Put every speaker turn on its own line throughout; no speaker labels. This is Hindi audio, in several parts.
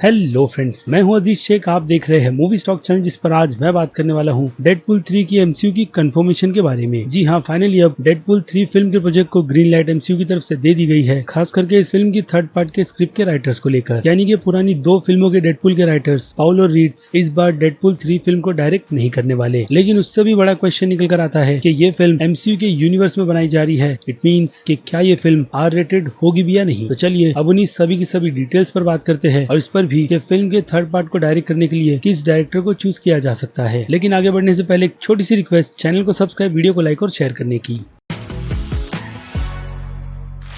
हेलो फ्रेंड्स, मैं हूं अजीज शेख। आप देख रहे हैं मूवी स्टॉक चैनल, जिस पर आज मैं बात करने वाला हूं डेडपुल 3 की एमसीयू की कंफर्मेशन के बारे में। जी हां, फाइनली अब डेडपुल 3 फिल्म के प्रोजेक्ट को ग्रीन लाइट एमसीयू की तरफ से दे दी गई है, खास करके इस फिल्म की थर्ड पार्ट के स्क्रिप्ट के राइटर्स को लेकर। यानी कि पुरानी 2 फिल्मों के डेडपुल के राइटर्स पाउल और रीड्स इस बार डेडपुल 3 फिल्म को डायरेक्ट नहीं करने वाले। लेकिन उससे भी बड़ा क्वेश्चन निकल कर आता है कि ये फिल्म एमसीयू के यूनिवर्स में बनाई जा रही है। इट मीन्स कि क्या ये फिल्म आर रेटेड होगी भी या नहीं। तो चलिए अब उन्हीं सभी की सभी डिटेल्स पर बात करते हैं, और इस पर भी कि फिल्म के थर्ड पार्ट को डायरेक्ट करने के लिए किस डायरेक्टर को चूज किया जा सकता है। लेकिन आगे बढ़ने से पहले एक छोटी सी रिक्वेस्ट, चैनल को सब्सक्राइब, वीडियो को लाइक और शेयर करने की।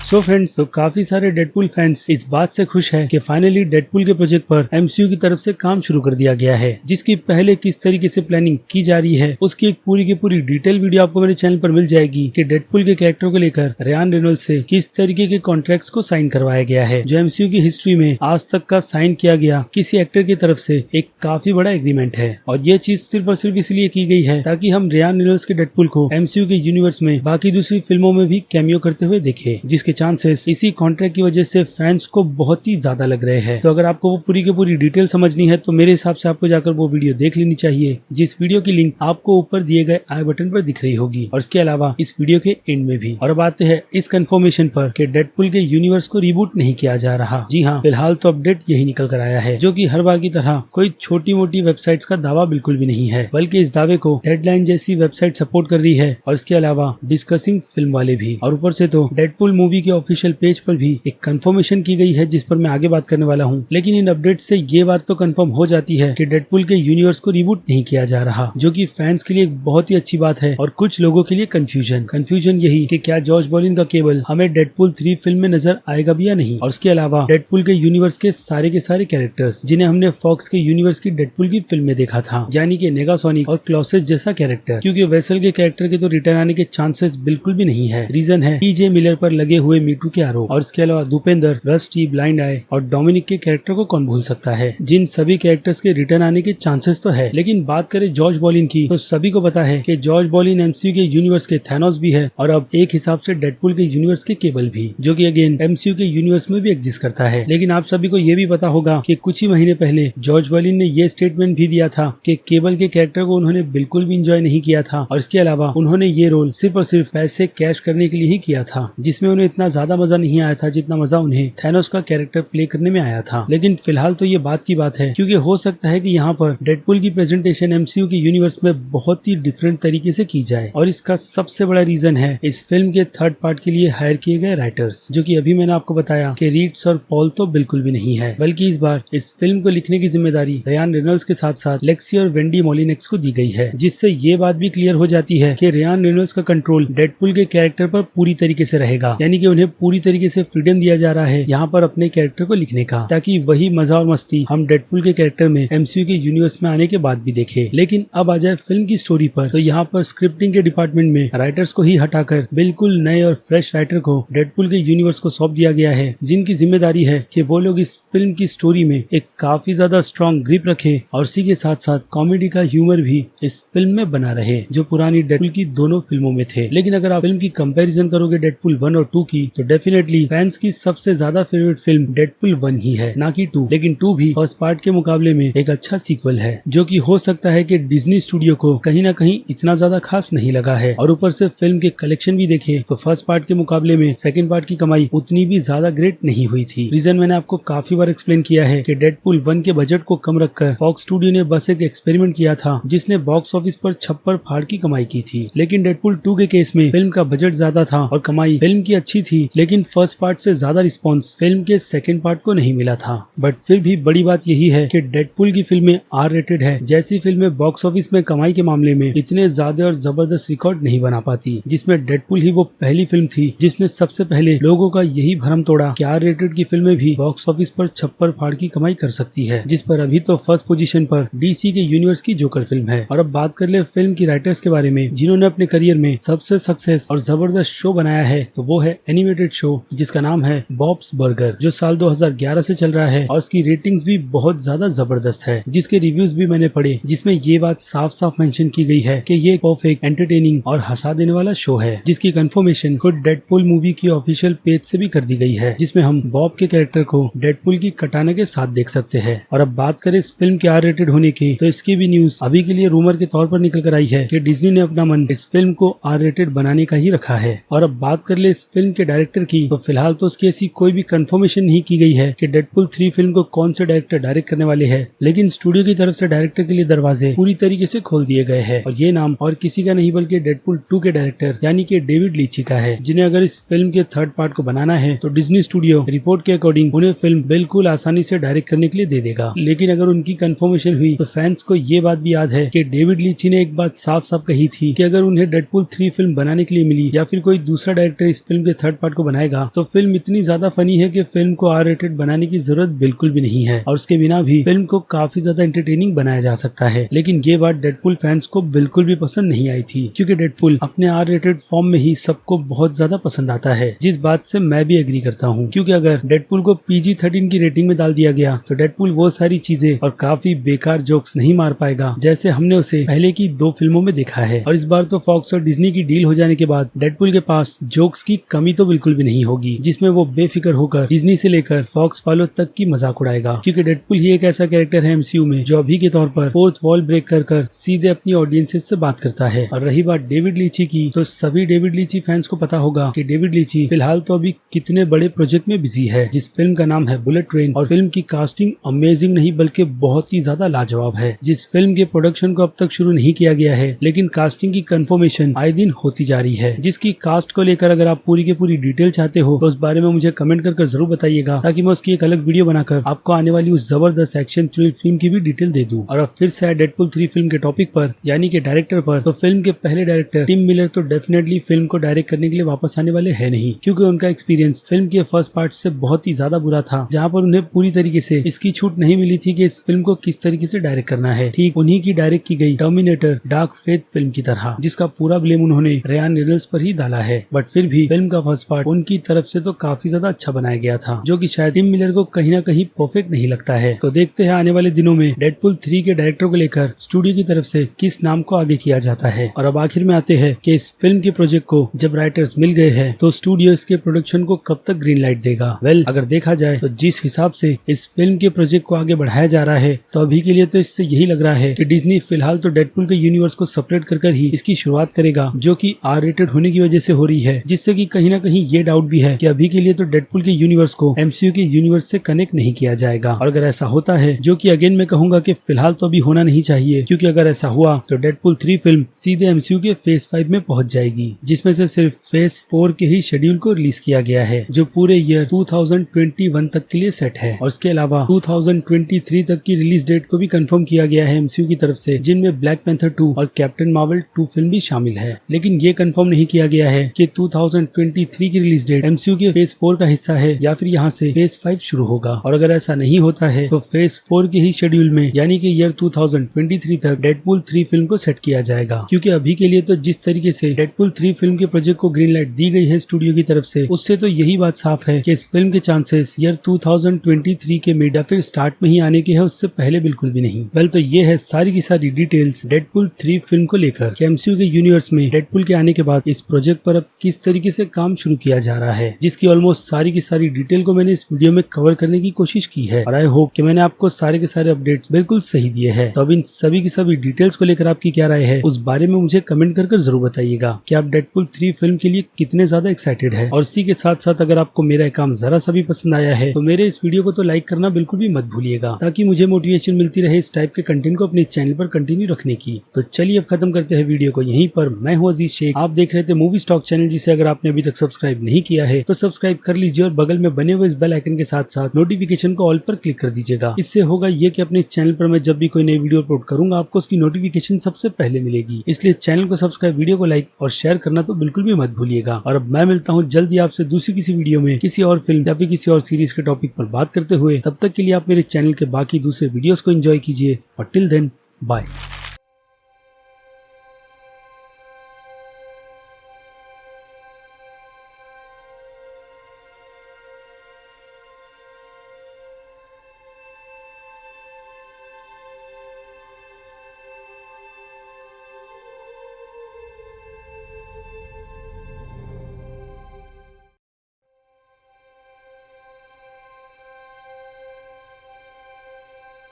सो फ्रेंड्स, तो काफी सारे डेडपुल फैंस इस बात से खुश हैं कि फाइनली डेडपुल के प्रोजेक्ट पर एमसीयू की तरफ से काम शुरू कर दिया गया है, जिसकी पहले किस तरीके से प्लानिंग की जा रही है उसकी एक पूरी की पूरी डिटेल वीडियो आपको मेरे चैनल पर मिल जाएगी कि डेडपुल के कैरेक्टर को लेकर रियान रेनॉल्ड्स से किस तरीके के कॉन्ट्रैक्ट्स को साइन करवाया गया है, जो एमसीयू की हिस्ट्री में आज तक का साइन किया गया किसी एक्टर की तरफ से एक काफी बड़ा एग्रीमेंट है। और ये चीज सिर्फ और सिर्फ इसलिए की गई है ताकि हम रियान रेनॉल्ड्स के डेडपुल को एमसीयू के यूनिवर्स में बाकी दूसरी फिल्मों में भी कैमियो करते हुए देखे, जिसके चांसेस इसी कॉन्ट्रैक्ट की वजह से फैंस को बहुत ही ज्यादा लग रहे हैं। तो अगर आपको वो पूरी की पूरी डिटेल समझनी है तो मेरे हिसाब से आपको जाकर वो वीडियो देख लेनी चाहिए, जिस वीडियो की लिंक आपको ऊपर दिए गए आई बटन पर दिख रही होगी, और इसके अलावा इस वीडियो के एंड में भी। और अब आते हैं इस कंफर्मेशन पर कि डेडपुल के यूनिवर्स को रिबूट नहीं किया जा रहा। जी हाँ, फिलहाल तो अपडेट यही निकल कर आया है, जो कि हर बार की तरह कोई छोटी मोटी वेबसाइट्स का दावा बिल्कुल भी नहीं है, बल्कि इस दावे को डेडलाइन जैसी वेबसाइट सपोर्ट कर रही है, और इसके अलावा डिस्कसिंग फिल्म वाले भी। और ऊपर से तो डेडपुल मूवी के ऑफिशियल पेज पर भी एक कंफर्मेशन की गई है, जिस पर मैं आगे बात करने वाला हूं। लेकिन इन अपडेट से ये बात तो कंफर्म हो जाती है कि डेडपुल के यूनिवर्स को रिबूट नहीं किया जा रहा, जो कि फैंस के लिए एक बहुत ही अच्छी बात है, और कुछ लोगों के लिए कंफ्यूजन यही कि क्या जॉर्ज बॉलिन का केबल हमें डेडपुल 3 फिल्म में नजर आएगा भी या नहीं। और इसके अलावा डेडपुल के यूनिवर्स के सारे कैरेक्टर्स जिन्हें हमने फॉक्स के यूनिवर्स की डेडपुल की फिल्म में देखा था, यानी कि नेगासोनिक और क्लॉसेस जैसा कैरेक्टर, क्योंकि वेसल के कैरेक्टर के तो रिटर्न आने के चांसेस बिल्कुल भी नहीं है। रीजन है टीजे मिलर पर लगे हुए मीटू के आरोप, और इसके अलावा दीपेंद्र, रस्टी, ब्लाइंड आई और डोमिनिक के कैरेक्टर को कौन भूल सकता है। जिन सभी कैरेक्टर्स के रिटर्न आने के चांसेस तो है। लेकिन बात करें जॉर्ज बॉलिन की, तो सभी को पता है कि जॉर्ज बॉलिन एमसीयू के यूनिवर्स के थैनोस भी है, और अब एक हिसाब से डेडपुल के यूनिवर्स के केबल भी, जो कि अगेन एमसीयू के यूनिवर्स में भी एग्जिस्ट करता है। लेकिन आप सभी को ये भी पता होगा कि कुछ ही महीने पहले जॉर्ज बॉलिन ने ये स्टेटमेंट भी दिया था कि केबल के कैरेक्टर को उन्होंने बिल्कुल भी इंजॉय नहीं किया था, और इसके अलावा उन्होंने ये रोल सिर्फ और सिर्फ पैसे कैश करने के लिए ही किया था, जिसमें उन्हें इतना ज्यादा मजा नहीं आया था जितना मजा उन्हें थैनोस का कैरेक्टर प्ले करने में आया था। लेकिन फिलहाल तो ये बात की बात है, क्योंकि हो सकता है कि यहाँ पर डेडपुल की प्रेजेंटेशन एमसीयू के यूनिवर्स में बहुत ही डिफरेंट तरीके से की जाए, और इसका सबसे बड़ा रीजन है इस फिल्म के थर्ड पार्ट के लिए हायर किए गए राइटर्स, जो कि अभी मैंने आपको बताया कि रीड्स और पॉल तो बिल्कुल भी नहीं है, बल्कि इस बार इस फिल्म को लिखने की जिम्मेदारी रियान रेनॉल्ड्स के साथ साथ लेक्सी और वेंडी मोलिनेक्स को दी गई है, जिससे ये बात भी क्लियर हो जाती है कि रियान रेनॉल्ड्स का कंट्रोल डेडपुल के कैरेक्टर पर पूरी तरीके से रहेगा। यानी कि उन्हें पूरी तरीके से फ्रीडम दिया जा रहा है यहाँ पर अपने कैरेक्टर को लिखने का, ताकि वही मजा और मस्ती हम डेडपुल के कैरेक्टर में एमसीयू के यूनिवर्स में आने के बाद भी देखे। लेकिन अब आ जाए फिल्म की स्टोरी पर, तो यहाँ पर स्क्रिप्टिंग के डिपार्टमेंट में राइटर्स को ही हटाकर बिल्कुल नए और फ्रेश राइटर को डेडपुल के यूनिवर्स को सौंप दिया गया है, जिनकी जिम्मेदारी है कि वो लोग इस फिल्म की स्टोरी में एक काफी ज्यादा स्ट्रॉन्ग ग्रिप रखे, और उसी के साथ साथ कॉमेडी का ह्यूमर भी इस फिल्म में बना रहे, जो पुरानी डेडपुल की दोनों फिल्मों में थे। लेकिन अगर आप फिल्म की कंपैरिजन करोगे डेडपुल 1 और 2 की, तो डेफिनेटली फैंस की सबसे ज्यादा फेवरेट फिल्म डेडपुल 1 ही है, ना कि 2। लेकिन 2 भी फर्स्ट पार्ट के मुकाबले में एक अच्छा सीक्वल है, जो कि हो सकता है कि डिज्नी स्टूडियो को कहीं ना कहीं इतना ज्यादा खास नहीं लगा है। और ऊपर से फिल्म के कलेक्शन भी देखे तो फर्स्ट पार्ट के मुकाबले में सेकंड पार्ट की कमाई उतनी भी ज्यादा ग्रेट नहीं हुई थी। रीजन मैंने आपको काफी बार एक्सप्लेन किया है कि डेडपुल 1 के बजट को कम रखकर फॉक्स स्टूडियो ने बस एक एक्सपेरिमेंट किया था, जिसने बॉक्स ऑफिस पर छप्पर फाड़ की कमाई की थी। लेकिन डेडपुल 2 के केस में फिल्म का बजट ज्यादा था और कमाई फिल्म की अच्छी थी, लेकिन फर्स्ट पार्ट से ज्यादा रिस्पॉन्स फिल्म के सेकंड पार्ट को नहीं मिला था। बट फिर भी बड़ी बात यही है कि डेडपुल की फिल्में आर रेटेड है, जैसी फिल्में बॉक्स ऑफिस में कमाई के मामले में इतने ज्यादा और जबरदस्त रिकॉर्ड नहीं बना पाती, जिसमें डेडपुल ही वो पहली फिल्म थी जिसने सबसे पहले लोगों का यही भ्रम तोड़ा कि आर रेटेड की फिल्में भी बॉक्स ऑफिस पर छप्पर फाड़ की कमाई कर सकती है, जिस पर अभी तो फर्स्ट पोजीशन पर डीसी के यूनिवर्स की जोकर फिल्म है। और अब बात कर ले फिल्म की राइटर्स के बारे में, जिन्होंने अपने करियर में सबसे सक्सेस और जबरदस्त शो बनाया है, तो वो है एनिमे एनिमेटेड शो जिसका नाम है बॉब्स बर्गर, जो साल 2011 से चल रहा है और उसकी रेटिंग्स भी बहुत ज्यादा जबरदस्त है, जिसके रिव्यूज भी मैंने पढ़े, जिसमें ये बात साफ साफ मेंशन की गई है कि ये परफेक्ट, एंटरटेनिंग और हंसा देने वाला शो है, जिसकी कंफर्मेशन खुद डेडपुल मूवी की ऑफिशियल पेज से भी कर दी गई है, जिसमें हम बॉब के कैरेक्टर को डेडपुल की कटाना के साथ देख सकते हैं। और अब बात करें इस फिल्म के R-रेटेड होने की, तो इसकी भी न्यूज अभी के लिए रूमर के तौर पर निकल कर आई है कि डिज्नी ने अपना मन इस फिल्म को R-रेटेड बनाने का ही रखा है। और अब बात कर ले इस फिल्म के डायरेक्टर की, तो फिलहाल तो उसकी ऐसी कोई भी कंफर्मेशन नहीं की गई है कि डेडपुल 3 फिल्म को कौन से डायरेक्टर डायरेक्ट करने वाले हैं, लेकिन स्टूडियो की तरफ से डायरेक्टर के लिए दरवाजे पूरी तरीके से खोल दिए गए हैं। और ये नाम और किसी का नहीं बल्कि डेडपुल 2 के डायरेक्टर यानी कि डेविड लीची का है, जिन्हें अगर इस फिल्म के थर्ड पार्ट को बनाना है तो डिज्नी स्टूडियो रिपोर्ट के अकॉर्डिंग उन्हें फिल्म बिल्कुल आसानी से डायरेक्ट करने के लिए दे देगा। लेकिन अगर उनकी कंफर्मेशन हुई तो फैंस को ये बात भी याद है कि डेविड लीची ने एक बात साफ साफ कही थी कि अगर उन्हें डेडपुल 3 फिल्म बनाने के लिए मिली या फिर कोई दूसरा डायरेक्टर इस फिल्म के थर्ड पार्ट को बनाएगा तो फिल्म इतनी ज्यादा फनी है कि फिल्म को R-रेटेड बनाने की जरूरत बिल्कुल भी नहीं है, और उसके बिना भी फिल्म को काफी ज्यादा एंटरटेनिंग बनाया जा सकता है। लेकिन ये बात डेडपुल फैंस को बिल्कुल भी पसंद नहीं आई थी, क्योंकि डेडपुल अपने R-रेटेड फॉर्म में ही सबको बहुत ज्यादा पसंद आता है, जिस बात से मैं भी एग्री करता हूँ। क्योंकि अगर डेडपुल को PG-13 की रेटिंग में डाल दिया गया तो डेडपुल वो सारी चीजें और काफी बेकार जोक्स नहीं मार पाएगा जैसे हमने उसे पहले की 2 फिल्मों में देखा है। और इस बार तो फॉक्स और डिज्नी की डील हो जाने के बाद डेडपुल के पास जोक्स की कमी तो बिल्कुल भी नहीं होगी, जिसमें वो बेफिक्र होकर डिज्नी से लेकर फॉक्स वालों तक की मजाक उड़ाएगा। क्योंकि डेडपुल ही एक ऐसा कैरेक्टर है MCU में जो अभी के तौर पर फोर्थ वॉल ब्रेक कर सीधे अपनी ऑडियंसेस से बात करता है। और रही बात डेविड लीची की, तो सभी डेविड लीची फैंस को पता होगा कि डेविड लीची फिलहाल तो अभी कितने बड़े प्रोजेक्ट में बिजी है, जिस फिल्म का नाम है बुलेट ट्रेन। और फिल्म की कास्टिंग अमेजिंग नहीं बल्कि बहुत ही ज्यादा लाजवाब है। जिस फिल्म के प्रोडक्शन को अब तक शुरू नहीं किया गया है, लेकिन कास्टिंग की कंफर्मेशन आए दिन होती जा रही है, जिसकी कास्ट को लेकर अगर आप पूरी की पूरी डिटेल चाहते हो तो उस बारे में मुझे कमेंट कर जरूर बताइएगा, ताकि मैं उसकी एक अलग वीडियो बनाकर आपको आने वाली उस जबरदस्त एक्शन थ्रिल फिल्म की भी डिटेल दे दूं। और अब फिर से डेडपुल 3 फिल्म के टॉपिक पर यानी कि डायरेक्टर पर, तो फिल्म के पहले डायरेक्टर टिम मिलर तो डेफिनेटली फिल्म को डायरेक्ट करने के लिए वापस आने वाले है नहीं, क्योंकि उनका एक्सपीरियंस फिल्म के फर्स्ट पार्ट से बहुत ही ज्यादा बुरा था, जहाँ पर उन्हें पूरी तरीके से इसकी छूट नहीं मिली थी कि इस फिल्म को किस तरीके से डायरेक्ट करना है। ठीक उन्हीं की डायरेक्ट की गई टर्मिनेटर डार्क फेथ फिल्म की तरह, जिसका पूरा ब्लेम उन्होंने रियान रेनॉल्ड्स पर ही डाला है। बट फिर भी फिल्म का फर्स्ट पार्ट उनकी तरफ से तो काफी ज्यादा अच्छा बनाया गया था, जो कि शायद टिम मिलर को कहीं ना कहीं परफेक्ट नहीं लगता है। तो देखते हैं आने वाले दिनों में डेडपुल 3 के डायरेक्टर को लेकर स्टूडियो की तरफ से किस नाम को आगे किया जाता है। और अब आखिर में आते हैं कि इस फिल्म के प्रोजेक्ट को जब राइटर्स मिल गए हैं तो स्टूडियो इसके प्रोडक्शन को कब तक ग्रीन लाइट देगा। अगर देखा जाए तो जिस हिसाब से इस फिल्म के प्रोजेक्ट को आगे बढ़ाया जा रहा है, तो अभी के लिए तो इससे यही लग रहा है कि डिज्नी फिलहाल तो डेडपुल के यूनिवर्स को सेपरेट कर ही इसकी शुरुआत करेगा, जो कि R-रेटेड होने की वजह से हो रही है, जिससे कि कहीं ना कहीं ये डाउट भी है कि अभी के लिए तो डेडपुल के यूनिवर्स को MCU के यूनिवर्स से कनेक्ट नहीं किया जाएगा। और अगर ऐसा होता है, जो कि अगेन मैं कहूंगा कि फिलहाल तो अभी होना नहीं चाहिए, क्योंकि अगर ऐसा हुआ तो डेडपुल 3 फिल्म सीधे MCU के फेज 5 में पहुंच जाएगी, जिसमें से सिर्फ फेज 4 के ही शेड्यूल को रिलीज किया गया है, जो पूरे ईयर 2021 तक के लिए सेट है। और इसके अलावा 2023 तक की रिलीज डेट को भी कंफर्म किया गया है MCU की तरफ से, जिनमें ब्लैक पैंथर 2 और कैप्टन मार्वल 2 फिल्म भी शामिल है। लेकिन ये कंफर्म नहीं किया गया है कि 2023 की रिलीज डेट MCU के फेज 4 का हिस्सा है या फिर यहाँ से फेज 5 शुरू होगा। और अगर ऐसा नहीं होता है तो फेज 4 के ही शेड्यूल में यानी कि ईयर 2023 तक डेडपुल 3 फिल्म को सेट किया जाएगा। क्योंकि अभी के लिए तो जिस तरीके से डेडपुल 3 फिल्म के प्रोजेक्ट को ग्रीन लाइट दी गई है स्टूडियो की तरफ से, उससे तो यही बात साफ है कि इस फिल्म के चांसेस ईयर 2023 के मिड या फिर स्टार्ट में ही आने के हैं, उससे पहले बिल्कुल भी नहीं। तो ये है सारी की सारी डिटेल्स डेडपुल 3 फिल्म को लेकर कि MCU के यूनिवर्स में डेडपुल के आने के बाद इस प्रोजेक्ट पर अब किस तरीके से काम शुरू किया जा रहा है, जिसकी ऑलमोस्ट सारी की सारी डिटेल को मैंने इस वीडियो में कवर करने की कोशिश की है। और आई होप कि मैंने आपको सारे के सारे अपडेट्स बिल्कुल सही दिए हैं। तो अब इन सभी की सभी डिटेल्स को लेकर आपकी क्या राय है, उस बारे में मुझे कमेंट कर जरूर बताइएगा कि आप डेडपुल 3 फिल्म के लिए कितने ज्यादा एक्साइटेड है। और इसी के साथ साथ अगर आपको मेरा काम जरा सा भी पसंद आया है तो मेरे इस वीडियो को तो लाइक करना बिल्कुल भी मत भूलिएगा, ताकि मुझे मोटिवेशन मिलती रहे इस टाइप के कंटेंट को अपने चैनल पर कंटिन्यू रखने की। तो चलिए अब खत्म करते हैं वीडियो को यहीं पर। मैं हूं अजीज शेख, आप देख रहे थे मूवी स्टॉक चैनल, जिसे अगर आपने अभी तक सब्सक्राइब नहीं किया है तो सब्सक्राइब कर लीजिए और बगल में बने हुए इस बेल आइकन के साथ साथ नोटिफिकेशन को ऑल पर क्लिक कर दीजिएगा। इससे होगा ये कि अपने चैनल पर मैं जब भी कोई नई वीडियो अपलोड करूंगा आपको उसकी नोटिफिकेशन सबसे पहले मिलेगी। इसलिए चैनल को सब्सक्राइब, वीडियो को लाइक और शेयर करना तो बिल्कुल भी मत भूलिएगा। और अब मैं मिलता हूँ जल्दी आपसे दूसरी किसी वीडियो में किसी और फिल्म या फिर किसी और सीरीज के टॉपिक पर बात करते हुए। तब तक के लिए आप मेरे चैनल के बाकी दूसरे वीडियोस को एंजॉय कीजिए और टिल देन बाय।